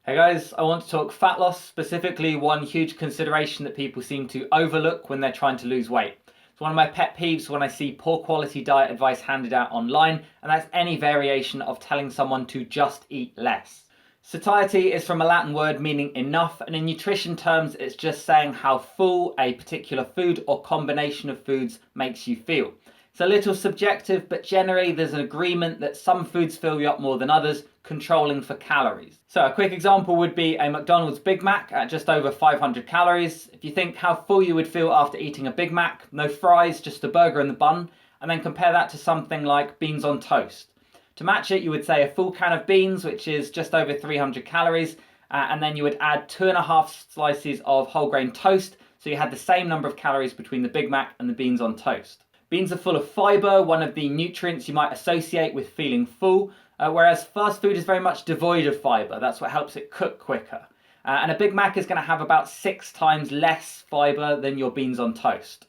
Hey guys, I want to talk fat loss, specifically one huge consideration that people seem to overlook when they're trying to lose weight. It's one of my pet peeves when I see poor quality diet advice handed out online, and that's any variation of telling someone to just eat less. Satiety is from a Latin word meaning enough, and in nutrition terms, it's just saying how full a particular food or combination of foods makes you feel. It's a little subjective, but generally there's an agreement that some foods fill you up more than others, controlling for calories. So a quick example would be a McDonald's Big Mac at just over 500 calories. If you think how full you would feel after eating a Big Mac, no fries, just a burger and the bun, and then compare that to something like beans on toast. To match it, you would say a full can of beans, which is just over 300 calories, and then you would add 2.5 slices of whole grain toast, so you had the same number of calories between the Big Mac and the beans on toast. Beans are full of fibre, one of the nutrients you might associate with feeling full, whereas fast food is very much devoid of fibre. That's what helps it cook quicker. And a Big Mac is going to have about 6 times less fibre than your beans on toast.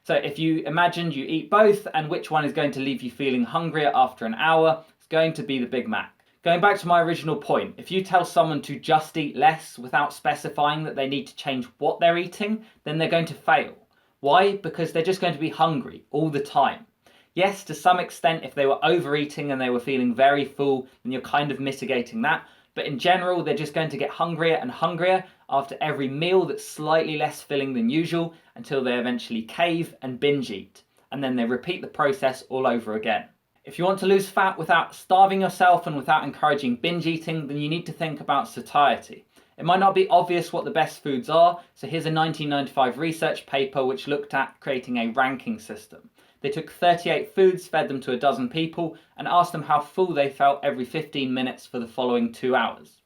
So if you imagined you eat both and which one is going to leave you feeling hungrier after an hour, it's going to be the Big Mac. Going back to my original point, if you tell someone to just eat less without specifying that they need to change what they're eating, then they're going to fail. Why? Because they're just going to be hungry all the time. Yes, to some extent, if they were overeating and they were feeling very full, then you're kind of mitigating that. But in general, they're just going to get hungrier and hungrier after every meal that's slightly less filling than usual until they eventually cave and binge eat. And then they repeat the process all over again. If you want to lose fat without starving yourself and without encouraging binge eating, then you need to think about satiety. It might not be obvious what the best foods are, so here's a 1995 research paper which looked at creating a ranking system. They took 38 foods, fed them to a dozen people, and asked them how full they felt every 15 minutes for the following 2 hours.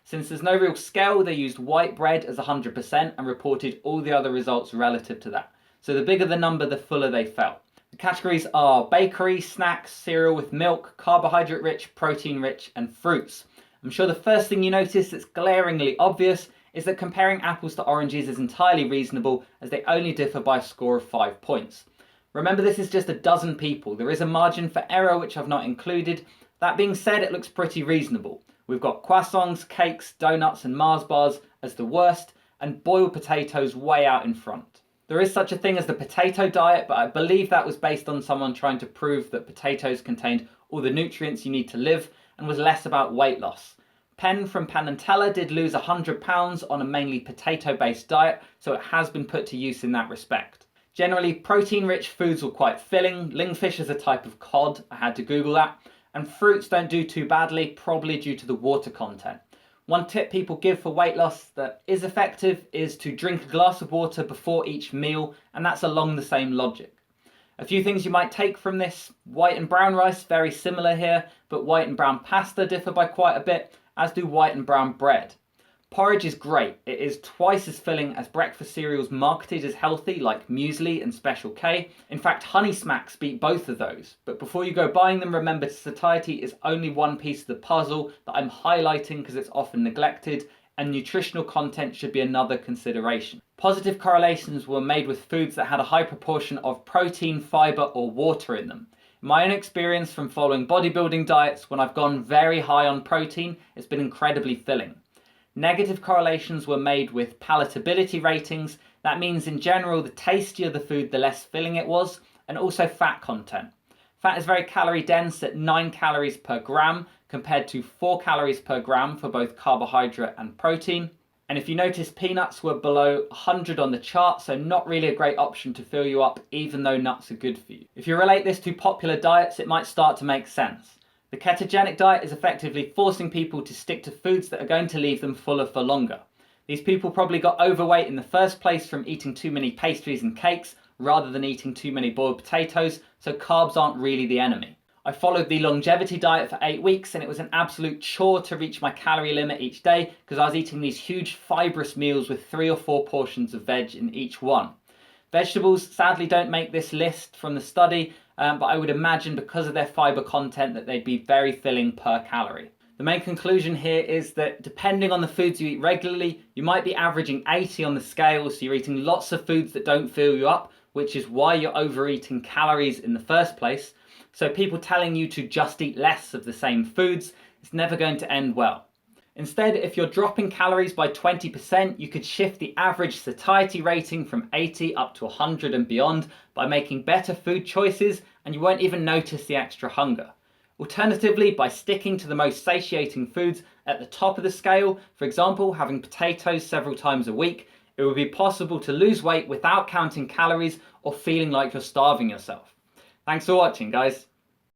Since there's no real scale, they used white bread as 100% and reported all the other results relative to that. So the bigger the number, the fuller they felt. The categories are bakery, snacks, cereal with milk, carbohydrate rich, protein rich, and fruits. I'm sure the first thing you notice that's glaringly obvious is that comparing apples to oranges is entirely reasonable, as they only differ by a score of 5 points. Remember, this is just a dozen people. There is a margin for error which I've not included. That being said, it looks pretty reasonable. We've got croissants, cakes, donuts and Mars bars as the worst, and boiled potatoes way out in front. There is such a thing as the potato diet, but I believe that was based on someone trying to prove that potatoes contained all the nutrients you need to live and was less about weight loss. Penn from Penn and Teller did lose 100 pounds on a mainly potato-based diet, so it has been put to use in that respect. Generally, protein-rich foods were quite filling. Lingfish is a type of cod, I had to Google that, and fruits don't do too badly, probably due to the water content. One tip people give for weight loss that is effective is to drink a glass of water before each meal, and that's along the same logic. A few things you might take from this: white and brown rice, very similar here, but white and brown pasta differ by quite a bit, as do white and brown bread. Porridge is great. It is twice as filling as breakfast cereals marketed as healthy, like muesli and Special K. In fact, Honey Smacks beat both of those. But before you go buying them, remember satiety is only one piece of the puzzle that I'm highlighting because it's often neglected, and nutritional content should be another consideration. Positive correlations were made with foods that had a high proportion of protein, fibre or water in them. In my own experience from following bodybuilding diets, when I've gone very high on protein, it's been incredibly filling. Negative correlations were made with palatability ratings. That means in general, the tastier the food, the less filling it was, and also fat content. Fat is very calorie dense at 9 calories per gram compared to 4 calories per gram for both carbohydrate and protein. And if you notice, peanuts were below 100 on the chart, so not really a great option to fill you up, even though nuts are good for you. If you relate this to popular diets, it might start to make sense. The ketogenic diet is effectively forcing people to stick to foods that are going to leave them fuller for longer. These people probably got overweight in the first place from eating too many pastries and cakes rather than eating too many boiled potatoes, so carbs aren't really the enemy. I followed the longevity diet for 8 weeks and it was an absolute chore to reach my calorie limit each day because I was eating these huge fibrous meals with 3 or 4 portions of veg in each one. Vegetables sadly don't make this list from the study, but I would imagine because of their fibre content that they'd be very filling per calorie. The main conclusion here is that depending on the foods you eat regularly, you might be averaging 80 on the scale, so you're eating lots of foods that don't fill you up, which is why you're overeating calories in the first place. So people telling you to just eat less of the same foods, it's never going to end well. Instead, if you're dropping calories by 20%, you could shift the average satiety rating from 80 up to 100 and beyond by making better food choices, and you won't even notice the extra hunger. Alternatively, by sticking to the most satiating foods at the top of the scale, for example, having potatoes several times a week, it would be possible to lose weight without counting calories or feeling like you're starving yourself. Thanks for watching, guys.